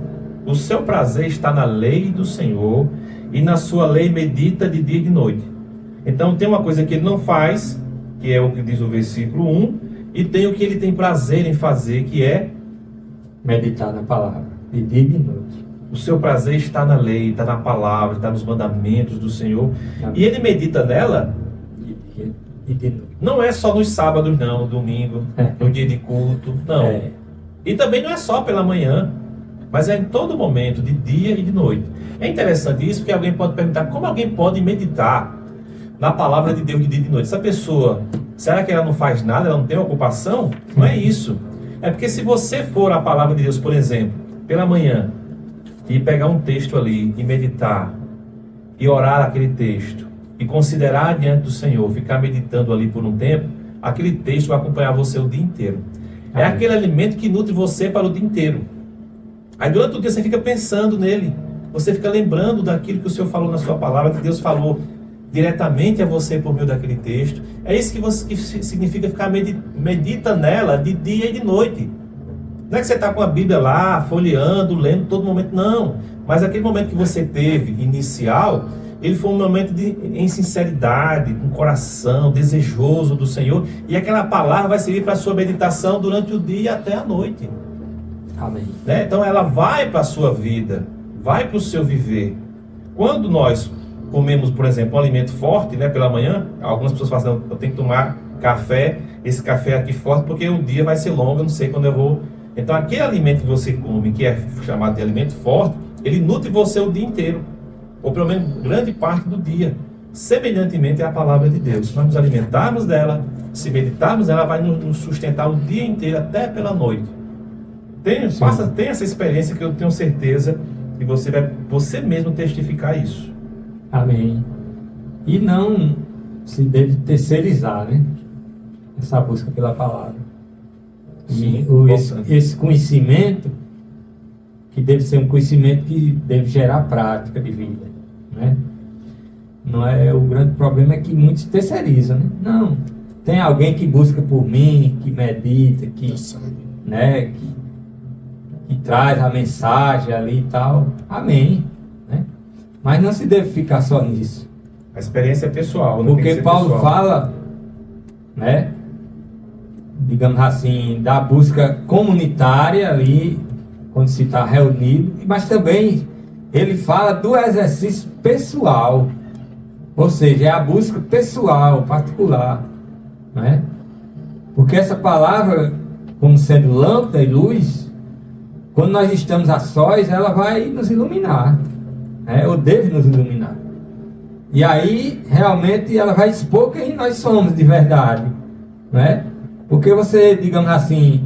o seu prazer está na lei do Senhor, e na sua lei medita de dia e de noite. Então tem uma coisa que ele não faz, que é o que diz o versículo 1, e tem o que ele tem prazer em fazer, que é meditar na palavra, de dia e de noite. o seu prazer está na lei, está na palavra, está nos mandamentos do Senhor. E ele medita nela, De dia e de noite. não é só nos sábados não, domingo, no dia de culto, não. É. E também não é só pela manhã, mas é em todo momento, de dia e de noite. É interessante isso, porque alguém pode perguntar, como alguém pode meditar na palavra de Deus de dia e de noite? Essa pessoa, será que ela não faz nada, ela não tem ocupação? Não é isso. É porque se você for à palavra de Deus, por exemplo, pela manhã, e pegar um texto ali, e meditar, e orar aquele texto, e considerar diante do Senhor, ficar meditando ali por um tempo, aquele texto vai acompanhar você o dia inteiro. É aquele alimento que nutre você para o dia inteiro. Aí durante o dia você fica pensando nele, você fica lembrando daquilo que o Senhor falou na sua palavra, que Deus falou diretamente a você por meio daquele texto. É isso que significa ficar medita nela de dia e de noite. Não é que você está com a Bíblia lá, folheando, lendo todo momento, não. Mas aquele momento que você teve, inicial, ele foi um momento em sinceridade, com coração, desejoso do Senhor. E aquela palavra vai servir para a sua meditação durante o dia até a noite. Amém. Né? Então ela vai para a sua vida, vai para o seu viver. Quando nós comemos, por exemplo, um alimento forte, né, pela manhã, algumas pessoas falam, eu tenho que tomar café, esse café aqui forte, porque o dia vai ser longo, eu não sei quando eu vou. Então aquele alimento que você come, que é chamado de alimento forte, ele nutre você o dia inteiro, ou pelo menos grande parte do dia. Semelhantemente é a palavra de Deus. Se nós nos alimentarmos dela, se meditarmos, ela vai nos sustentar o dia inteiro, até pela noite. Tenha essa experiência que eu tenho certeza que você vai você mesmo testificar isso. Amém. E não se deve terceirizar, né? Essa busca pela palavra. Sim, Esse conhecimento, que deve ser um conhecimento que deve gerar prática de vida, né? Não é, o grande problema é que muitos terceirizam, né? Não, tem alguém que busca por mim, que medita, que, né, que traz a mensagem ali e tal. Amém, né? Mas não se deve ficar só nisso. A experiência é pessoal, né? Porque Paulo fala, né, digamos assim, da busca comunitária ali, quando se está reunido, mas também ele fala do exercício pessoal, ou seja, é a busca pessoal, particular, né? Porque essa palavra, como sendo lâmpada e luz, quando nós estamos a sós, ela vai nos iluminar, né? Ou deve nos iluminar. E aí, realmente, ela vai expor quem nós somos de verdade, né? Porque você, digamos assim,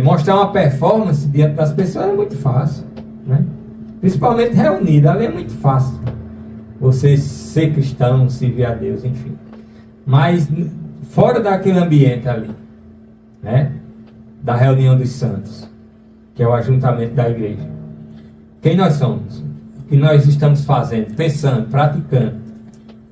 mostrar uma performance diante das pessoas é muito fácil, né? Principalmente reunida, ali é muito fácil você ser cristão, servir a Deus, enfim. Mas fora daquele ambiente ali, né, da reunião dos santos, que é o ajuntamento da igreja, quem nós somos? O que nós estamos fazendo, pensando, praticando,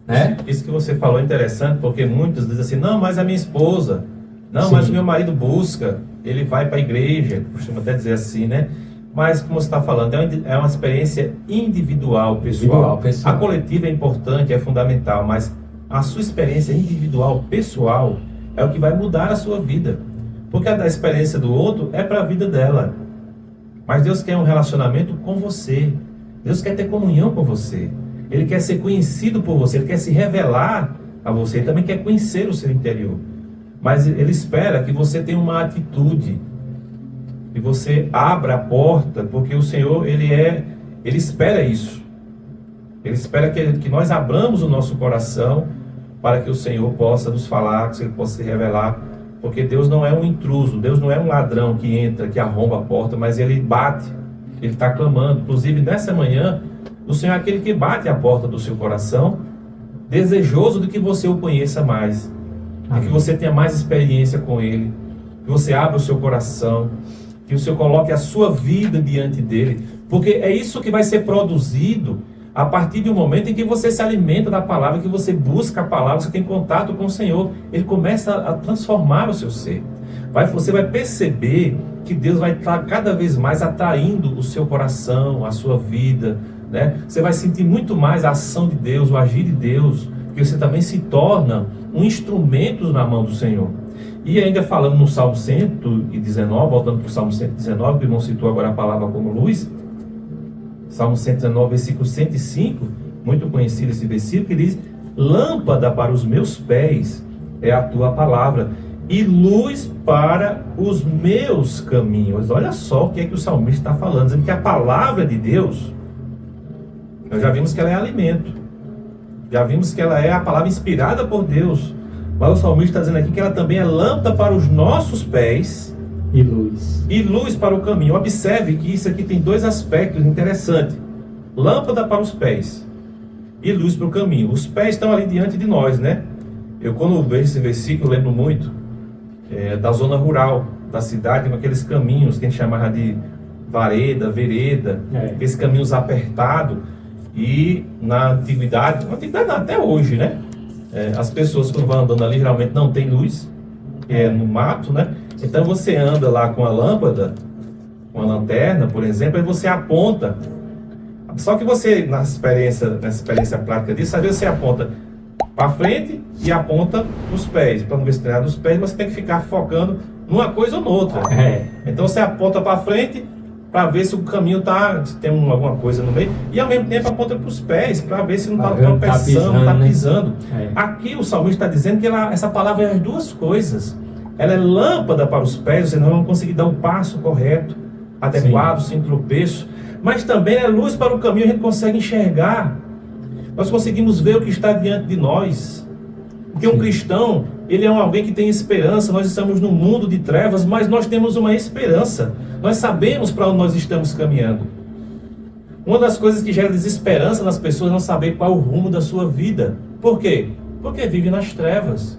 né? Isso que você falou é interessante, porque muitos dizem assim, não, mas a minha esposa, não, Sim. mas o meu marido busca, ele vai para a igreja, costuma até dizer assim, né? Mas, como você está falando, é uma experiência individual, pessoal. A coletiva é importante, é fundamental, mas a sua experiência individual, pessoal, é o que vai mudar a sua vida. Porque a experiência do outro é para a vida dela. Mas Deus quer um relacionamento com você. Deus quer ter comunhão com você. Ele quer ser conhecido por você, Ele quer se revelar a você, Ele também quer conhecer o seu interior. Mas Ele espera que você tenha uma atitude, que você abra a porta, porque o Senhor, Ele espera isso. Ele espera que nós abramos o nosso coração para que o Senhor possa nos falar, que Ele possa se revelar, porque Deus não é um intruso, Deus não é um ladrão que entra, que arromba a porta, mas Ele bate, Ele está clamando. Inclusive, nessa manhã, o Senhor é aquele que bate a porta do seu coração, desejoso de que você o conheça mais, de que você tenha mais experiência com Ele, que você abra o seu coração, que o Senhor coloque a sua vida diante dEle, porque é isso que vai ser produzido a partir de um momento em que você se alimenta da palavra, que você busca a palavra, você tem contato com o Senhor. Ele começa a transformar o seu ser. Você vai perceber que Deus vai estar cada vez mais atraindo o seu coração, a sua vida, né? Você vai sentir muito mais a ação de Deus, o agir de Deus, porque você também se torna um instrumento na mão do Senhor. E ainda falando no Salmo 119, voltando para o Salmo 119, que o irmão citou agora a palavra como luz, Salmo 119, versículo 105, muito conhecido esse versículo, que diz: lâmpada para os meus pés é a tua palavra, e luz para os meus caminhos. Olha só o que é que o salmista está falando, dizendo que a palavra de Deus, nós já vimos que ela é alimento, já vimos que ela é a palavra inspirada por Deus, mas o salmista está dizendo aqui que ela também é lâmpada para os nossos pés e luz para o caminho. Observe que isso aqui tem dois aspectos interessantes: lâmpada para os pés e luz para o caminho. Os pés estão ali diante de nós, né? Eu, quando vejo esse versículo, lembro muito da zona rural da cidade, com aqueles caminhos que a gente chamava de vereda, aqueles caminhos apertados. E na antiguidade não, até hoje, né? As pessoas, quando vão andando ali, geralmente não tem luz, no mato, né? Então você anda lá com a lâmpada, com a lanterna, por exemplo, e você aponta. Só que você, nessa experiência prática disso, às vezes você aponta para frente e aponta nos pés, para não ver se tem nada nos pés, mas você tem que ficar focando numa coisa ou noutra. Então você aponta para frente para ver se o caminho se tem alguma coisa no meio, e ao mesmo tempo aponta para os pés, para ver se não está tropeçando, não está pisando. Aqui o salmista está dizendo que essa palavra é as duas coisas. Ela é lâmpada para os pés, você não vai conseguir dar o passo correto, adequado, sem tropeço, mas também é luz para o caminho, a gente consegue enxergar, nós conseguimos ver o que está diante de nós. Porque um cristão, Ele é alguém que tem esperança. Nós estamos num mundo de trevas, mas nós temos uma esperança. Nós sabemos para onde nós estamos caminhando. Uma das coisas que gera desesperança nas pessoas é não saber qual é o rumo da sua vida. Por quê? Porque vive nas trevas.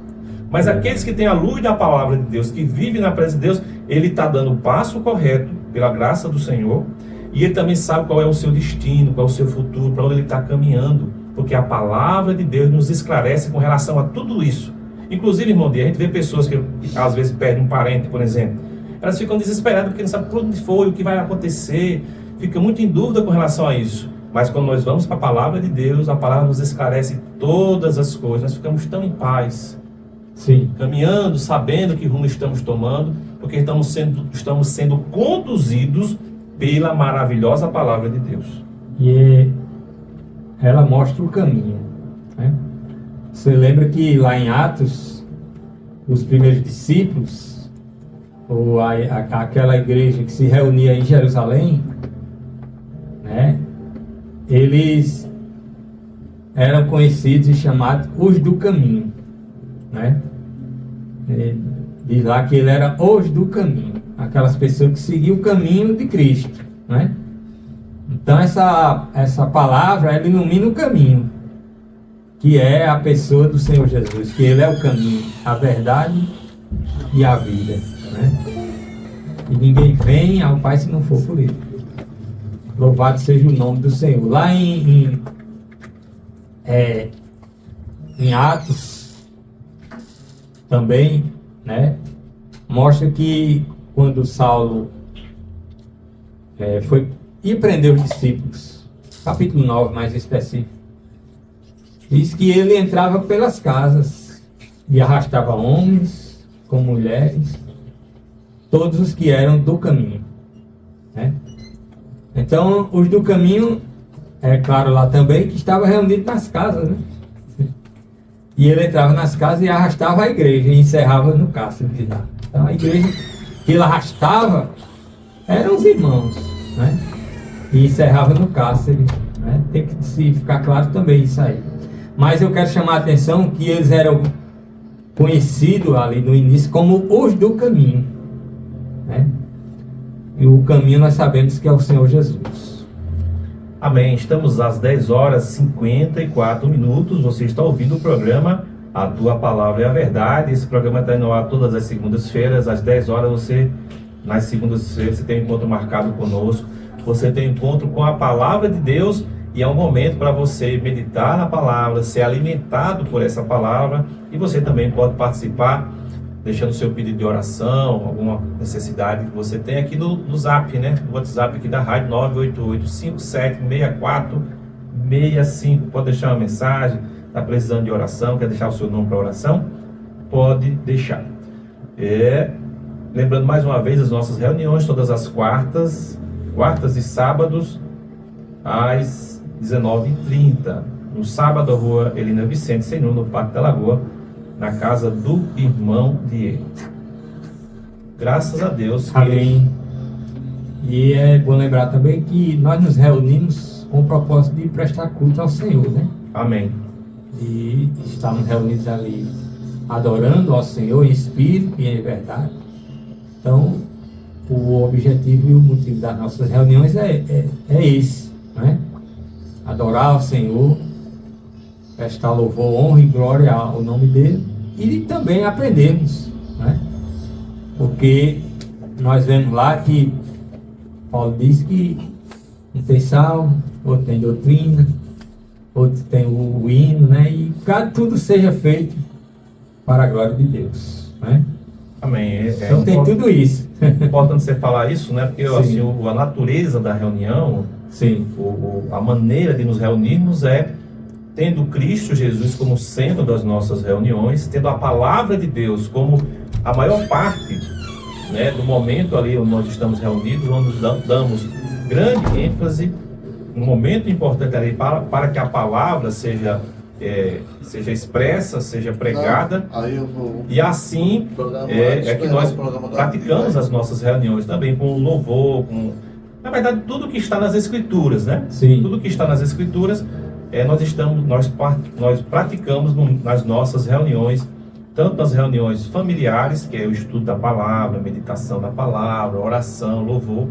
Mas aqueles que têm a luz da palavra de Deus, que vivem na presença de Deus, ele está dando o passo correto, pela graça do Senhor, e ele também sabe qual é o seu destino, qual é o seu futuro, para onde ele está caminhando, porque a palavra de Deus nos esclarece com relação a tudo isso. Inclusive, irmão, a gente vê pessoas que às vezes perdem um parente, por exemplo, elas ficam desesperadas porque não sabem por onde foi, o que vai acontecer, fica muito em dúvida com relação a isso. Mas quando nós vamos para a palavra de Deus, a palavra nos esclarece todas as coisas, nós ficamos tão em paz. Sim. Caminhando, sabendo que rumo estamos tomando, porque estamos sendo conduzidos pela maravilhosa palavra de Deus. E ela mostra o caminho, né? Você lembra que lá em Atos, os primeiros discípulos, ou aquela igreja que se reunia em Jerusalém, né? Eles eram conhecidos e chamados os do caminho, né? Diz lá que ele era os do caminho, aquelas pessoas que seguiam o caminho de Cristo, né? Então essa palavra, ela ilumina o caminho, que é a pessoa do Senhor Jesus, que ele é o caminho, a verdade e a vida, né? E ninguém vem ao Pai se não for por ele. Louvado seja o nome do Senhor. Lá em Atos também, né, mostra que quando Saulo foi e prendeu os discípulos, capítulo 9 mais específico, diz que ele entrava pelas casas e arrastava homens com mulheres, todos os que eram do caminho, né? Então os do caminho, é claro lá também que estavam reunidos nas casas, né? E ele entrava nas casas e arrastava a igreja e encerrava no cárcere de lá. Então a igreja que ele arrastava eram os irmãos, né? E encerrava no cárcere, né? Tem que se ficar claro também isso aí. Mas eu quero chamar a atenção que eles eram conhecidos ali no início como os do caminho, né? E o caminho nós sabemos que é o Senhor Jesus. Amém. Estamos às 10 horas e 54 minutos. Você está ouvindo o programa A Tua Palavra é a Verdade. Esse programa está indo ao ar todas as segundas-feiras. Às 10 horas, nas segundas-feiras, você tem um encontro marcado conosco. Você tem um encontro com a Palavra de Deus. E é um momento para você meditar na palavra, ser alimentado por essa palavra. E você também pode participar, deixando seu pedido de oração, alguma necessidade que você tem aqui no Zap, né? No WhatsApp aqui da rádio, 988-5764-65. Pode deixar uma mensagem, está precisando de oração, quer deixar o seu nome para oração? Pode deixar. Lembrando mais uma vez as nossas reuniões, todas as quartas e sábados, às 19h30. No sábado, a rua Helena Vicente, Senhor, no Parque da Lagoa, na casa do irmão Diego. Graças a Deus. Amém. E é bom lembrar também que nós nos reunimos com o propósito de prestar culto ao Senhor, né? Amém. E estamos reunidos ali adorando ao Senhor em espírito e em verdade. Então, o objetivo e o motivo das nossas reuniões é esse, né? Adorar ao Senhor, prestar louvor, honra e glória ao nome dele e também aprendermos, né? Porque nós vemos lá que Paulo diz que um tem salmo, outro tem doutrina, outro tem o hino, né? E tudo seja feito para a glória de Deus, né? Amém. Então tem tudo isso. É importante você falar isso, né? Porque assim, a natureza da reunião, sim, a maneira de nos reunirmos é tendo Cristo Jesus como centro das nossas reuniões, tendo a palavra de Deus como a maior parte, né, do momento ali onde nós estamos reunidos, onde damos grande ênfase, um momento importante ali para que a palavra seja expressa, seja pregada. E assim que nós praticamos as nossas reuniões também com louvor, na verdade tudo que está nas Escrituras, né? Sim. Tudo que está nas Escrituras nós praticamos nas nossas reuniões tanto nas reuniões familiares, que é o estudo da palavra, meditação da palavra, oração, louvor,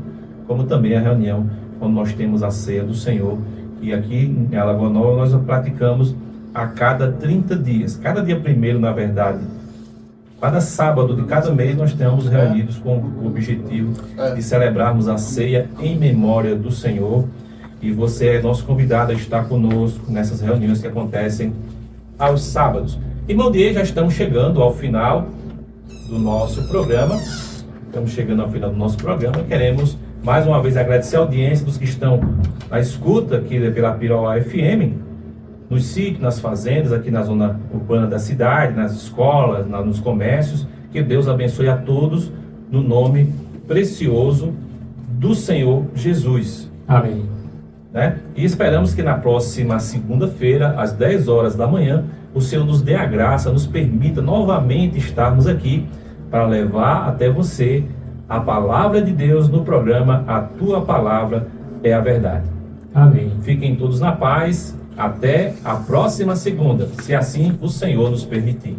como também a reunião quando nós temos a ceia do Senhor. E aqui em Alagoa Nova nós praticamos a cada 30 dias. Cada dia primeiro, na verdade, cada sábado de cada mês nós estamos reunidos com o objetivo de celebrarmos a ceia em memória do Senhor. E você é nosso convidado a estar conosco nessas reuniões que acontecem aos sábados. Irmão Diego, já estamos chegando ao final do nosso programa. Estamos chegando ao final do nosso programa. Queremos mais uma vez agradecer a audiência dos que estão na escuta aqui pela Piroá FM, nos sítios, nas fazendas, aqui na zona urbana da cidade, nas escolas, nos comércios. Que Deus abençoe a todos no nome precioso do Senhor Jesus. Amém. Né? E esperamos que na próxima segunda-feira, às 10 horas da manhã, o Senhor nos dê a graça, nos permita novamente estarmos aqui para levar até você a palavra de Deus no programa A Tua Palavra é a Verdade. Amém. Fiquem todos na paz. Até a próxima segunda, se assim o Senhor nos permitir.